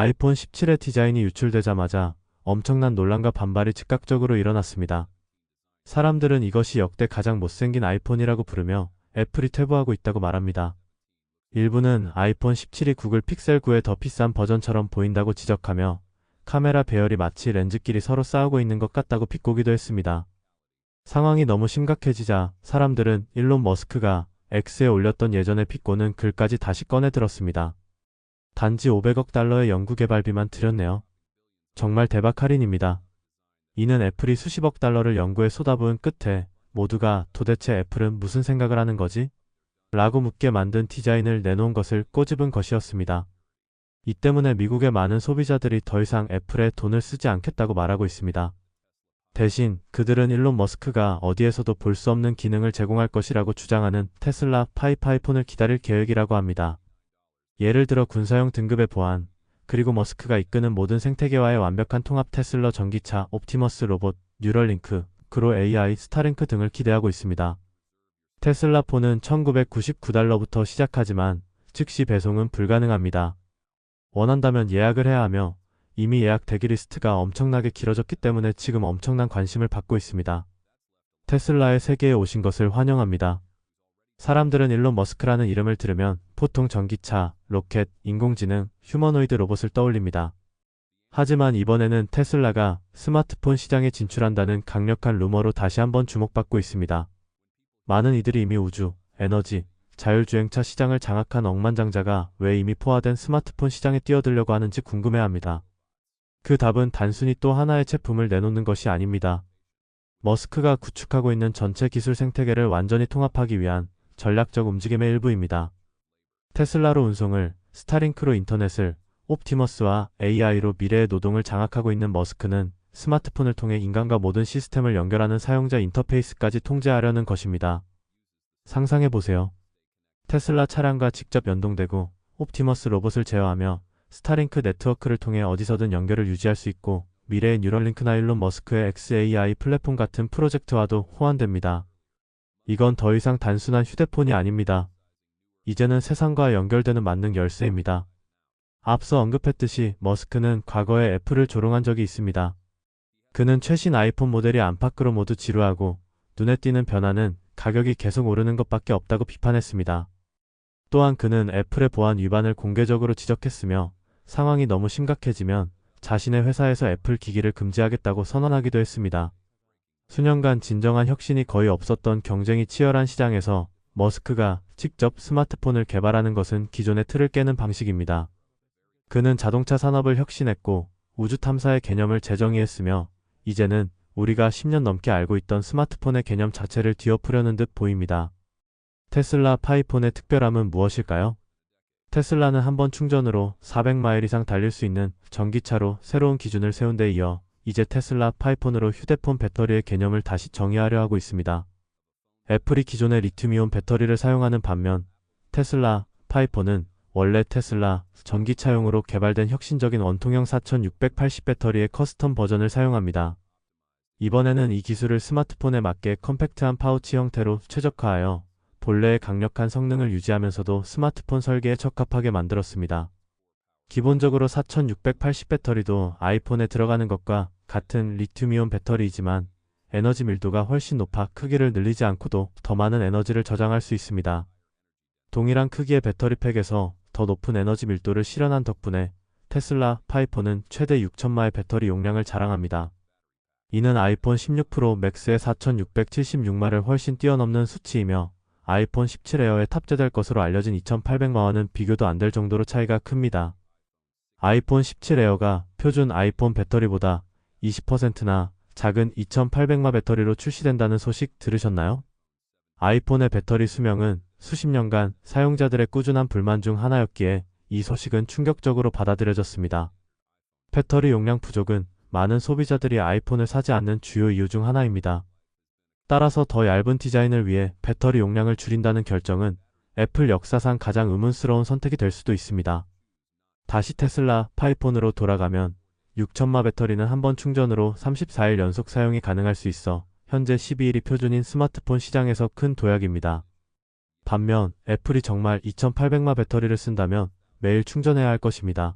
아이폰 17의 디자인이 유출되자마자 엄청난 논란과 반발이 즉각적으로 일어났습니다. 사람들은 이것이 역대 가장 못생긴 아이폰이라고 부르며 애플이 퇴보하고 있다고 말합니다. 일부는 아이폰 17이 구글 픽셀 9의 더 비싼 버전처럼 보인다고 지적하며 카메라 배열이 마치 렌즈끼리 서로 싸우고 있는 것 같다고 비꼬기도 했습니다. 상황이 너무 심각해지자 사람들은 일론 머스크가 X에 올렸던 예전의 비꼬는 글까지 다시 꺼내 들었습니다. 단지 500억 달러의 연구개발비만 들였네요. 정말 대박 할인입니다. 이는 애플이 수십억 달러를 연구에 쏟아부은 끝에 모두가 도대체 애플은 무슨 생각을 하는 거지? 라고 묻게 만든 디자인을 내놓은 것을 꼬집은 것이었습니다. 이 때문에 미국의 많은 소비자들이 더 이상 애플에 돈을 쓰지 않겠다고 말하고 있습니다. 대신 그들은 일론 머스크가 어디에서도 볼 수 없는 기능을 제공할 것이라고 주장하는 테슬라 파이폰을 기다릴 계획이라고 합니다. 예를 들어 군사용 등급의 보안, 그리고 머스크가 이끄는 모든 생태계와의 완벽한 통합 테슬라 전기차, 옵티머스 로봇, 뉴럴링크, 그로 AI, 스타링크 등을 기대하고 있습니다. 테슬라 폰은 1999달러부터 시작하지만 즉시 배송은 불가능합니다. 원한다면 예약을 해야 하며 이미 예약 대기 리스트가 엄청나게 길어졌기 때문에 지금 엄청난 관심을 받고 있습니다. 테슬라의 세계에 오신 것을 환영합니다. 사람들은 일론 머스크라는 이름을 들으면 보통 전기차, 로켓, 인공지능, 휴머노이드 로봇을 떠올립니다. 하지만 이번에는 테슬라가 스마트폰 시장에 진출한다는 강력한 루머로 다시 한번 주목받고 있습니다. 많은 이들이 이미 우주, 에너지, 자율주행차 시장을 장악한 억만장자가 왜 이미 포화된 스마트폰 시장에 뛰어들려고 하는지 궁금해합니다. 그 답은 단순히 또 하나의 제품을 내놓는 것이 아닙니다. 머스크가 구축하고 있는 전체 기술 생태계를 완전히 통합하기 위한 전략적 움직임의 일부입니다. 테슬라로 운송을, 스타링크로 인터넷을, 옵티머스와 AI로 미래의 노동을 장악하고 있는 머스크는 스마트폰을 통해 인간과 모든 시스템을 연결하는 사용자 인터페이스까지 통제하려는 것입니다. 상상해보세요. 테슬라 차량과 직접 연동되고 옵티머스 로봇을 제어하며 스타링크 네트워크를 통해 어디서든 연결을 유지할 수 있고 미래의 뉴럴링크나 일론 머스크의 XAI 플랫폼 같은 프로젝트와도 호환됩니다. 이건 더 이상 단순한 휴대폰이 아닙니다. 이제는 세상과 연결되는 만능 열쇠입니다. 앞서 언급했듯이 머스크는 과거에 애플을 조롱한 적이 있습니다. 그는 최신 아이폰 모델이 안팎으로 모두 지루하고 눈에 띄는 변화는 가격이 계속 오르는 것밖에 없다고 비판했습니다. 또한 그는 애플의 보안 위반을 공개적으로 지적했으며 상황이 너무 심각해지면 자신의 회사에서 애플 기기를 금지하겠다고 선언하기도 했습니다. 수년간 진정한 혁신이 거의 없었던 경쟁이 치열한 시장에서 머스크가 직접 스마트폰을 개발하는 것은 기존의 틀을 깨는 방식입니다. 그는 자동차 산업을 혁신했고 우주 탐사의 개념을 재정의했으며 이제는 우리가 10년 넘게 알고 있던 스마트폰의 개념 자체를 뒤엎으려는 듯 보입니다. 테슬라 파이폰의 특별함은 무엇일까요? 테슬라는 한 번 충전으로 400마일 이상 달릴 수 있는 전기차로 새로운 기준을 세운 데 이어 이제 테슬라 파이폰으로 휴대폰 배터리의 개념을 다시 정의하려 하고 있습니다. 애플이 기존의 리튬이온 배터리를 사용하는 반면 테슬라 파이폰은 원래 테슬라 전기차용으로 개발된 혁신적인 원통형 4680 배터리의 커스텀 버전을 사용합니다. 이번에는 이 기술을 스마트폰에 맞게 컴팩트한 파우치 형태로 최적화하여 본래의 강력한 성능을 유지하면서도 스마트폰 설계에 적합하게 만들었습니다. 기본적으로 4680 배터리도 아이폰에 들어가는 것과 같은 리튬이온 배터리이지만 에너지 밀도가 훨씬 높아 크기를 늘리지 않고도 더 많은 에너지를 저장할 수 있습니다. 동일한 크기의 배터리팩에서 더 높은 에너지 밀도를 실현한 덕분에 테슬라 파이폰은 최대 6000마의 배터리 용량을 자랑합니다. 이는 아이폰 16 프로 맥스의 4676마를 훨씬 뛰어넘는 수치이며 아이폰 17 에어에 탑재될 것으로 알려진 2800마와는 비교도 안 될 정도로 차이가 큽니다. 아이폰 17 에어가 표준 아이폰 배터리보다 20%나 작은 2800마 배터리로 출시된다는 소식 들으셨나요? 아이폰의 배터리 수명은 수십 년간 사용자들의 꾸준한 불만 중 하나였기에 이 소식은 충격적으로 받아들여졌습니다. 배터리 용량 부족은 많은 소비자들이 아이폰을 사지 않는 주요 이유 중 하나입니다. 따라서 더 얇은 디자인을 위해 배터리 용량을 줄인다는 결정은 애플 역사상 가장 의문스러운 선택이 될 수도 있습니다. 다시 테슬라 파이폰으로 돌아가면 6000마 배터리는 한 번 충전으로 34일 연속 사용이 가능할 수 있어 현재 12일이 표준인 스마트폰 시장에서 큰 도약입니다. 반면 애플이 정말 2800마 배터리를 쓴다면 매일 충전해야 할 것입니다.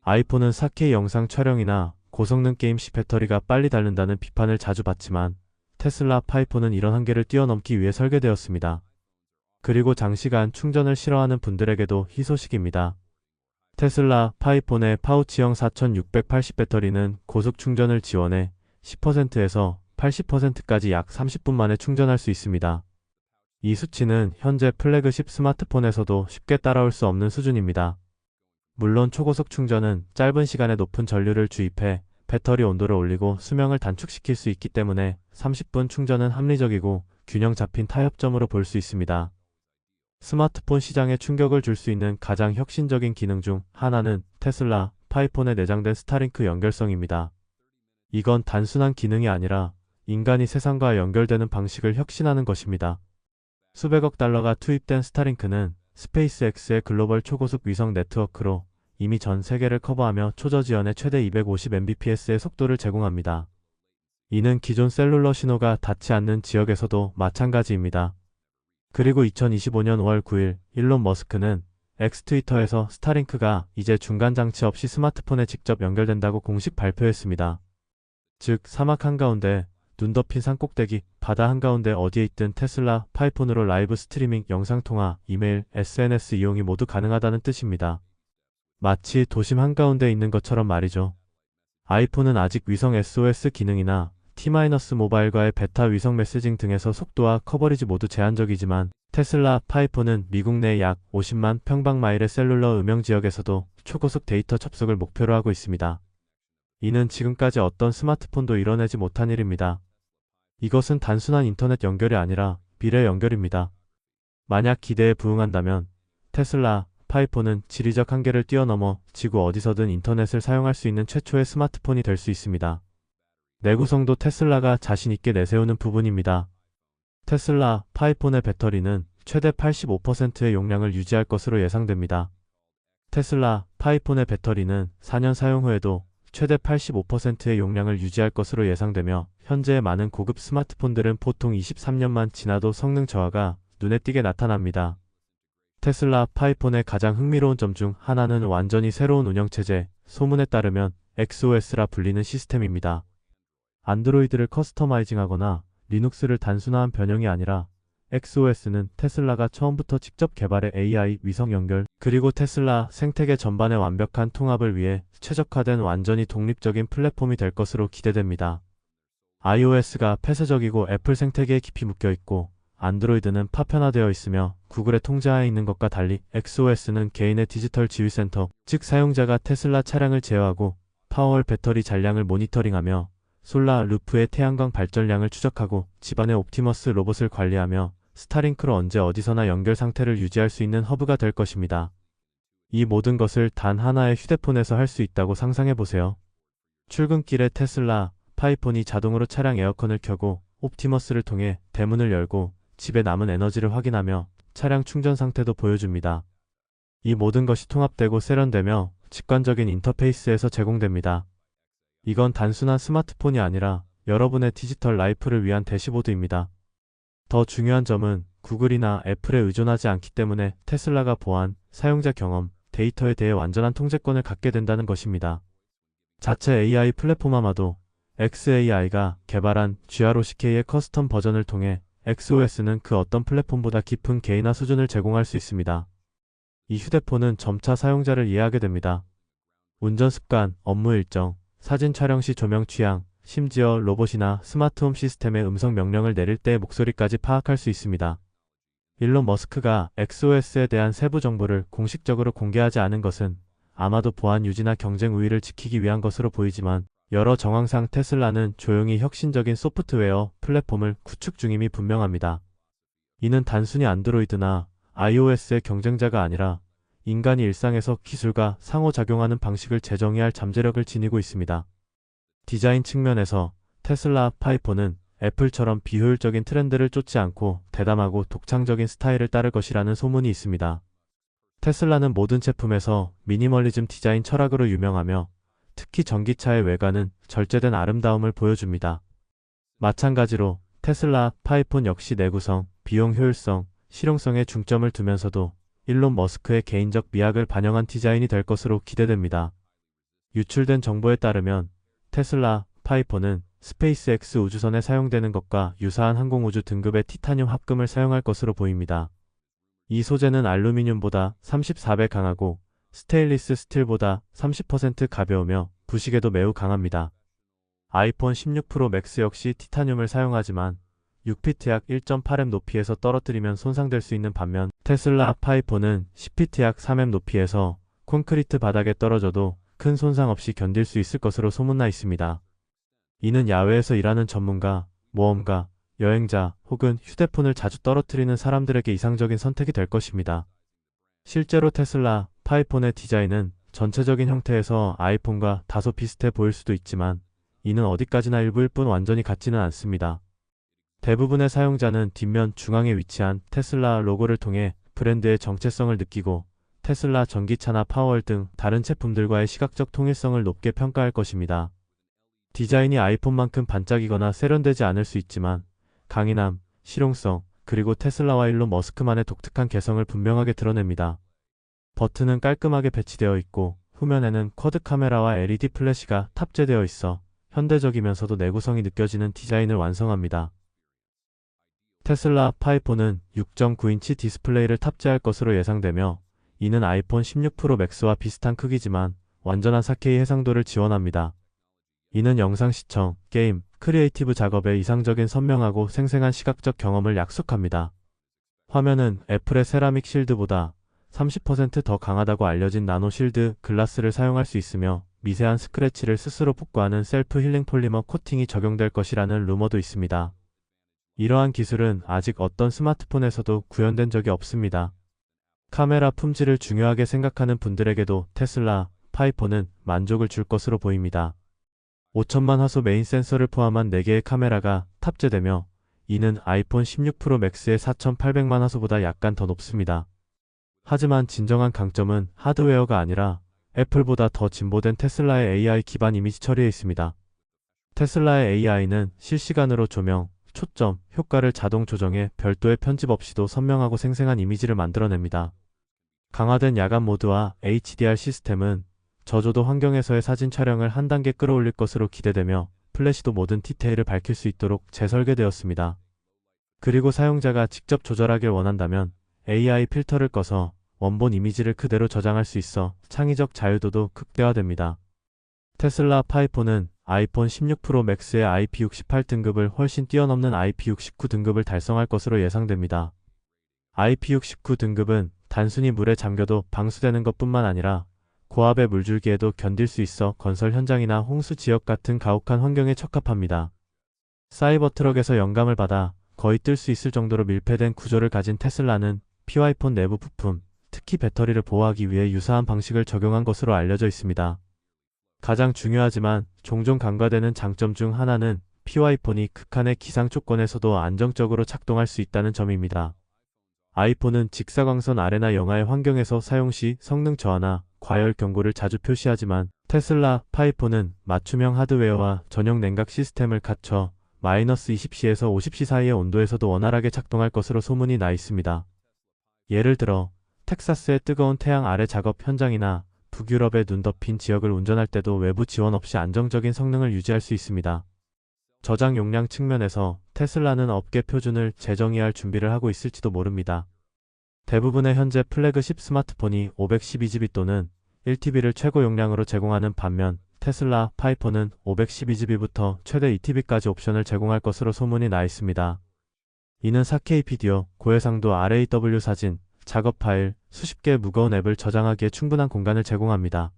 아이폰은 4K 영상 촬영이나 고성능 게임 시 배터리가 빨리 닳는다는 비판을 자주 받지만 테슬라 파이폰은 이런 한계를 뛰어넘기 위해 설계되었습니다. 그리고 장시간 충전을 싫어하는 분들에게도 희소식입니다. 테슬라 파이폰의 파우치형 4680 배터리는 고속 충전을 지원해 10%에서 80%까지 약 30분 만에 충전할 수 있습니다. 이 수치는 현재 플래그십 스마트폰에서도 쉽게 따라올 수 없는 수준입니다. 물론 초고속 충전은 짧은 시간에 높은 전류를 주입해 배터리 온도를 올리고 수명을 단축시킬 수 있기 때문에 30분 충전은 합리적이고 균형 잡힌 타협점으로 볼 수 있습니다. 스마트폰 시장에 충격을 줄 수 있는 가장 혁신적인 기능 중 하나는 테슬라 파이폰에 내장된 스타링크 연결성입니다. 이건 단순한 기능이 아니라 인간이 세상과 연결되는 방식을 혁신하는 것입니다. 수백억 달러가 투입된 스타링크는 스페이스X의 글로벌 초고속 위성 네트워크로 이미 전 세계를 커버하며 초저지연의 최대 250mbps의 속도를 제공합니다. 이는 기존 셀룰러 신호가 닿지 않는 지역에서도 마찬가지입니다. 그리고 2025년 5월 9일 일론 머스크는 X 트위터에서 스타링크가 이제 중간 장치 없이 스마트폰에 직접 연결된다고 공식 발표했습니다. 즉 사막 한가운데, 눈 덮인 산꼭대기, 바다 한가운데 어디에 있든 테슬라 파이폰으로 라이브 스트리밍, 영상통화, 이메일, SNS 이용이 모두 가능하다는 뜻입니다. 마치 도심 한가운데 있는 것처럼 말이죠. 아이폰은 아직 위성 SOS 기능이나 T-모바일과의 베타 위성 메시징 등에서 속도와 커버리지 모두 제한적이지만 테슬라 파이폰은 미국 내 약 50만 평방마일의 셀룰러 음영 지역에서도 초고속 데이터 접속을 목표로 하고 있습니다. 이는 지금까지 어떤 스마트폰도 이뤄내지 못한 일입니다. 이것은 단순한 인터넷 연결이 아니라 미래 연결입니다. 만약 기대에 부응한다면 테슬라 파이폰은 지리적 한계를 뛰어넘어 지구 어디서든 인터넷을 사용할 수 있는 최초의 스마트폰이 될 수 있습니다. 내구성도 테슬라가 자신있게 내세우는 부분입니다. 테슬라 파이폰의 배터리는 최대 85%의 용량을 유지할 것으로 예상됩니다. 테슬라 파이폰의 배터리는 4년 사용 후에도 최대 85%의 용량을 유지할 것으로 예상되며 현재의 많은 고급 스마트폰들은 보통 23년만 지나도 성능 저하가 눈에 띄게 나타납니다. 테슬라 파이폰의 가장 흥미로운 점 중 하나는 완전히 새로운 운영체제, 소문에 따르면 XOS라 불리는 시스템입니다. 안드로이드를 커스터마이징하거나 리눅스를 단순화한 변형이 아니라 XOS는 테슬라가 처음부터 직접 개발해 AI, 위성 연결, 그리고 테슬라 생태계 전반의 완벽한 통합을 위해 최적화된 완전히 독립적인 플랫폼이 될 것으로 기대됩니다. iOS가 폐쇄적이고 애플 생태계에 깊이 묶여 있고 안드로이드는 파편화되어 있으며 구글의 통제하에 있는 것과 달리 XOS는 개인의 디지털 지휘센터, 즉 사용자가 테슬라 차량을 제어하고 파워홀 배터리 잔량을 모니터링하며 솔라 루프의 태양광 발전량을 추적하고 집안의 옵티머스 로봇을 관리하며 스타링크로 언제 어디서나 연결 상태를 유지할 수 있는 허브가 될 것입니다. 이 모든 것을 단 하나의 휴대폰에서 할 수 있다고 상상해보세요. 출근길에 테슬라 파이폰이 자동으로 차량 에어컨을 켜고 옵티머스를 통해 대문을 열고 집에 남은 에너지를 확인하며 차량 충전 상태도 보여줍니다. 이 모든 것이 통합되고 세련되며 직관적인 인터페이스에서 제공됩니다. 이건 단순한 스마트폰이 아니라 여러분의 디지털 라이프를 위한 대시보드입니다. 더 중요한 점은 구글이나 애플에 의존하지 않기 때문에 테슬라가 보안, 사용자 경험, 데이터에 대해 완전한 통제권을 갖게 된다는 것입니다. 자체 AI 플랫폼 아마도 xAI가 개발한 GROCK의 커스텀 버전을 통해 XOS는 그 어떤 플랫폼보다 깊은 개인화 수준을 제공할 수 있습니다. 이 휴대폰은 점차 사용자를 이해하게 됩니다. 운전 습관, 업무 일정, 사진 촬영 시 조명 취향, 심지어 로봇이나 스마트홈 시스템의 음성 명령을 내릴 때의 목소리까지 파악할 수 있습니다. 일론 머스크가 XOS에 대한 세부 정보를 공식적으로 공개하지 않은 것은 아마도 보안 유지나 경쟁 우위를 지키기 위한 것으로 보이지만 여러 정황상 테슬라는 조용히 혁신적인 소프트웨어 플랫폼을 구축 중임이 분명합니다. 이는 단순히 안드로이드나 iOS의 경쟁자가 아니라 인간이 일상에서 기술과 상호작용하는 방식을 재정의할 잠재력을 지니고 있습니다. 디자인 측면에서 테슬라 파이폰은 애플처럼 비효율적인 트렌드를 쫓지 않고 대담하고 독창적인 스타일을 따를 것이라는 소문이 있습니다. 테슬라는 모든 제품에서 미니멀리즘 디자인 철학으로 유명하며 특히 전기차의 외관은 절제된 아름다움을 보여줍니다. 마찬가지로 테슬라 파이폰 역시 내구성, 비용 효율성, 실용성에 중점을 두면서도 일론 머스크의 개인적 미학을 반영한 디자인이 될 것으로 기대됩니다. 유출된 정보에 따르면 테슬라 파이폰은 스페이스X 우주선에 사용되는 것과 유사한 항공우주 등급의 티타늄 합금을 사용할 것으로 보입니다. 이 소재는 알루미늄보다 34배 강하고 스테인리스 스틸보다 30% 가벼우며 부식에도 매우 강합니다. 아이폰 16 프로 맥스 역시 티타늄을 사용하지만 6피트 약 1.8m 높이에서 떨어뜨리면 손상될 수 있는 반면 테슬라 파이폰은 10피트 약 3m 높이에서 콘크리트 바닥에 떨어져도 큰 손상 없이 견딜 수 있을 것으로 소문나 있습니다. 이는 야외에서 일하는 전문가, 모험가, 여행자 혹은 휴대폰을 자주 떨어뜨리는 사람들에게 이상적인 선택이 될 것입니다. 실제로 테슬라 파이폰의 디자인은 전체적인 형태에서 아이폰과 다소 비슷해 보일 수도 있지만 이는 어디까지나 일부일 뿐 완전히 같지는 않습니다. 대부분의 사용자는 뒷면 중앙에 위치한 테슬라 로고를 통해 브랜드의 정체성을 느끼고 테슬라 전기차나 파워월 등 다른 제품들과의 시각적 통일성을 높게 평가할 것입니다. 디자인이 아이폰만큼 반짝이거나 세련되지 않을 수 있지만 강인함, 실용성, 그리고 테슬라와 일론 머스크만의 독특한 개성을 분명하게 드러냅니다. 버튼은 깔끔하게 배치되어 있고 후면에는 쿼드 카메라와 LED 플래시가 탑재되어 있어 현대적이면서도 내구성이 느껴지는 디자인을 완성합니다. 테슬라 파이폰은 6.9인치 디스플레이를 탑재할 것으로 예상되며 이는 아이폰 16 프로 맥스와 비슷한 크기지만 완전한 4K 해상도를 지원합니다. 이는 영상 시청, 게임, 크리에이티브 작업에 이상적인 선명하고 생생한 시각적 경험을 약속합니다. 화면은 애플의 세라믹 실드보다 30% 더 강하다고 알려진 나노 실드 글라스를 사용할 수 있으며 미세한 스크래치를 스스로 복구하는 셀프 힐링 폴리머 코팅이 적용될 것이라는 루머도 있습니다. 이러한 기술은 아직 어떤 스마트폰에서도 구현된 적이 없습니다. 카메라 품질을 중요하게 생각하는 분들에게도 테슬라 파이폰은 만족을 줄 것으로 보입니다. 5000만 화소 메인 센서를 포함한 4개의 카메라가 탑재되며 이는 아이폰 16 프로 맥스의 4800만 화소보다 약간 더 높습니다. 하지만 진정한 강점은 하드웨어가 아니라 애플보다 더 진보된 테슬라의 AI 기반 이미지 처리에 있습니다. 테슬라의 AI는 실시간으로 조명, 초점, 효과를 자동 조정해 별도의 편집 없이도 선명하고 생생한 이미지를 만들어냅니다. 강화된 야간 모드와 HDR 시스템은 저조도 환경에서의 사진 촬영을 한 단계 끌어올릴 것으로 기대되며 플래시도 모든 디테일을 밝힐 수 있도록 재설계되었습니다. 그리고 사용자가 직접 조절하길 원한다면 AI 필터를 꺼서 원본 이미지를 그대로 저장할 수 있어 창의적 자유도도 극대화됩니다. 테슬라 파이폰은 아이폰 16 프로 맥스의 IP68 등급을 훨씬 뛰어넘는 IP69 등급을 달성할 것으로 예상됩니다. IP69 등급은 단순히 물에 잠겨도 방수되는 것뿐만 아니라 고압의 물줄기에도 견딜 수 있어 건설 현장이나 홍수 지역 같은 가혹한 환경에 적합합니다. 사이버 트럭에서 영감을 받아 거의 뜰 수 있을 정도로 밀폐된 구조를 가진 테슬라는 PY폰 내부 부품, 특히 배터리를 보호하기 위해 유사한 방식을 적용한 것으로 알려져 있습니다. 가장 중요하지만 종종 간과되는 장점 중 하나는 PY폰이 극한의 기상 조건에서도 안정적으로 작동할 수 있다는 점입니다. 아이폰은 직사광선 아래나 영하의 환경에서 사용 시 성능 저하나 과열 경고를 자주 표시하지만 테슬라 파이폰은 맞춤형 하드웨어와 전용 냉각 시스템을 갖춰 마이너스 20C에서 50C 사이의 온도에서도 원활하게 작동할 것으로 소문이 나 있습니다. 예를 들어 텍사스의 뜨거운 태양 아래 작업 현장이나 북유럽의 눈 덮인 지역을 운전할 때도 외부 지원 없이 안정적인 성능을 유지할 수 있습니다. 저장 용량 측면에서 테슬라는 업계 표준을 재정의할 준비를 하고 있을지도 모릅니다. 대부분의 현재 플래그십 스마트폰이 512GB 또는 1TB를 최고 용량으로 제공하는 반면 테슬라 파이폰은 512GB부터 최대 2TB까지 옵션을 제공할 것으로 소문이 나 있습니다. 이는 4K 비디오, 고해상도 RAW 사진, 작업 파일, 수십 개의 무거운 앱을 저장하기에 충분한 공간을 제공합니다.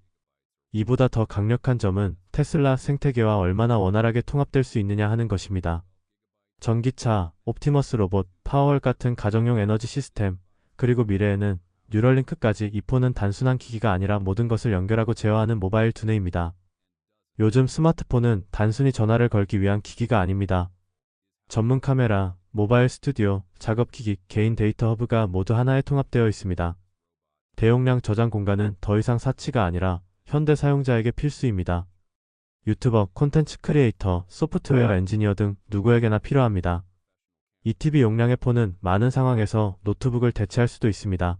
이보다 더 강력한 점은 테슬라 생태계와 얼마나 원활하게 통합될 수 있느냐 하는 것입니다. 전기차, 옵티머스 로봇, 파워월 같은 가정용 에너지 시스템, 그리고 미래에는 뉴럴링크까지 이 폰은 단순한 기기가 아니라 모든 것을 연결하고 제어하는 모바일 두뇌입니다. 요즘 스마트폰은 단순히 전화를 걸기 위한 기기가 아닙니다. 전문 카메라, 모바일 스튜디오, 작업기기, 개인 데이터 허브가 모두 하나에 통합되어 있습니다. 대용량 저장 공간은 더 이상 사치가 아니라 현대 사용자에게 필수입니다. 유튜버, 콘텐츠 크리에이터, 소프트웨어 엔지니어 등 누구에게나 필요합니다. 2TB 용량의 폰은 많은 상황에서 노트북을 대체할 수도 있습니다.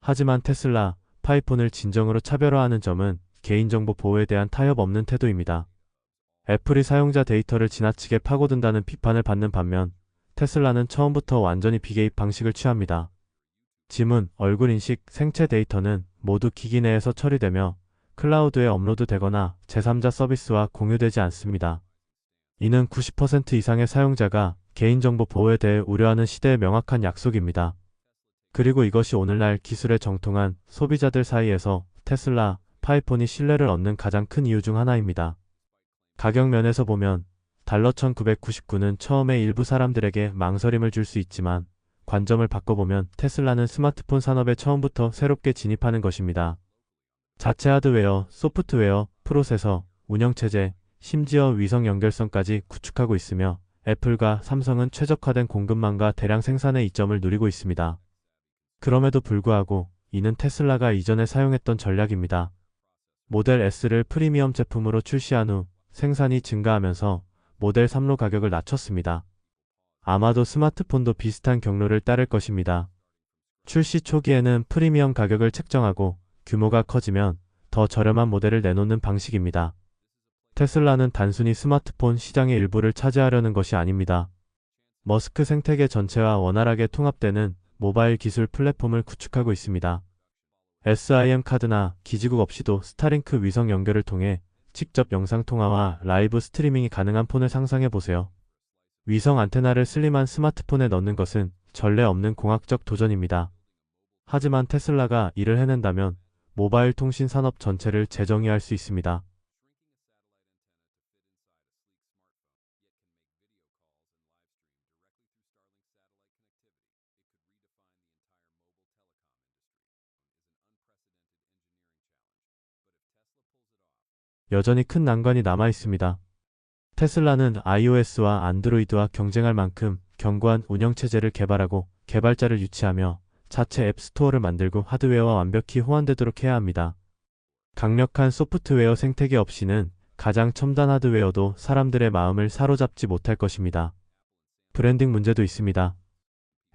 하지만 테슬라 파이폰을 진정으로 차별화하는 점은 개인정보 보호에 대한 타협 없는 태도입니다. 애플이 사용자 데이터를 지나치게 파고든다는 비판을 받는 반면 테슬라는 처음부터 완전히 비개입 방식을 취합니다. 지문, 얼굴 인식, 생체 데이터는 모두 기기 내에서 처리되며 클라우드에 업로드되거나 제3자 서비스와 공유되지 않습니다. 이는 90% 이상의 사용자가 개인정보 보호에 대해 우려하는 시대의 명확한 약속입니다. 그리고 이것이 오늘날 기술에 정통한 소비자들 사이에서 테슬라, 파이폰이 신뢰를 얻는 가장 큰 이유 중 하나입니다. 가격 면에서 보면 달러 1999는 처음에 일부 사람들에게 망설임을 줄 수 있지만 관점을 바꿔보면 테슬라는 스마트폰 산업에 처음부터 새롭게 진입하는 것입니다. 자체 하드웨어, 소프트웨어, 프로세서, 운영체제, 심지어 위성 연결성까지 구축하고 있으며 애플과 삼성은 최적화된 공급망과 대량 생산의 이점을 누리고 있습니다. 그럼에도 불구하고 이는 테슬라가 이전에 사용했던 전략입니다. 모델 S를 프리미엄 제품으로 출시한 후 생산이 증가하면서 모델 3로 가격을 낮췄습니다. 아마도 스마트폰도 비슷한 경로를 따를 것입니다. 출시 초기에는 프리미엄 가격을 책정하고 규모가 커지면 더 저렴한 모델을 내놓는 방식입니다. 테슬라는 단순히 스마트폰 시장의 일부를 차지하려는 것이 아닙니다. 머스크 생태계 전체와 원활하게 통합되는 모바일 기술 플랫폼을 구축하고 있습니다. SIM 카드나 기지국 없이도 스타링크 위성 연결을 통해 직접 영상통화와 라이브 스트리밍이 가능한 폰을 상상해보세요. 위성 안테나를 슬림한 스마트폰에 넣는 것은 전례 없는 공학적 도전입니다. 하지만 테슬라가 이를 해낸다면 모바일 통신 산업 전체를 재정의할 수 있습니다. 여전히 큰 난관이 남아 있습니다. 테슬라는 iOS와 안드로이드와 경쟁할 만큼 견고한 운영체제를 개발하고 개발자를 유치하며 자체 앱스토어를 만들고 하드웨어와 완벽히 호환되도록 해야 합니다. 강력한 소프트웨어 생태계 없이는 가장 첨단 하드웨어도 사람들의 마음을 사로잡지 못할 것입니다. 브랜딩 문제도 있습니다.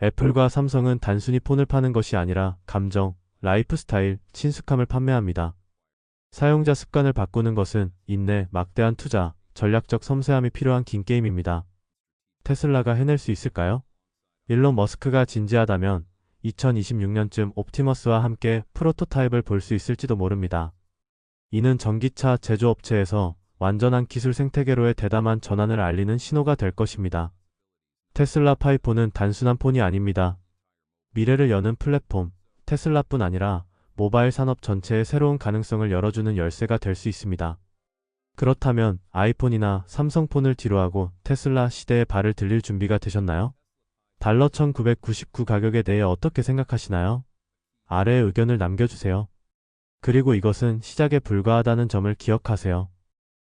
애플과 삼성은 단순히 폰을 파는 것이 아니라 감정, 라이프 스타일, 친숙함을 판매합니다. 사용자 습관을 바꾸는 것은 인내, 막대한 투자, 전략적 섬세함이 필요한 긴 게임입니다. 테슬라가 해낼 수 있을까요? 일론 머스크가 진지하다면 2026년쯤 옵티머스와 함께 프로토타입을 볼 수 있을지도 모릅니다. 이는 전기차 제조업체에서 완전한 기술 생태계로의 대담한 전환을 알리는 신호가 될 것입니다. 테슬라 파이폰은 단순한 폰이 아닙니다. 미래를 여는 플랫폼, 테슬라뿐 아니라 모바일 산업 전체의 새로운 가능성을 열어주는 열쇠가 될 수 있습니다. 그렇다면 아이폰이나 삼성폰을 뒤로하고 테슬라 시대에 발을 들릴 준비가 되셨나요? 달러 1999 가격에 대해 어떻게 생각하시나요? 아래에 의견을 남겨주세요. 그리고 이것은 시작에 불과하다는 점을 기억하세요.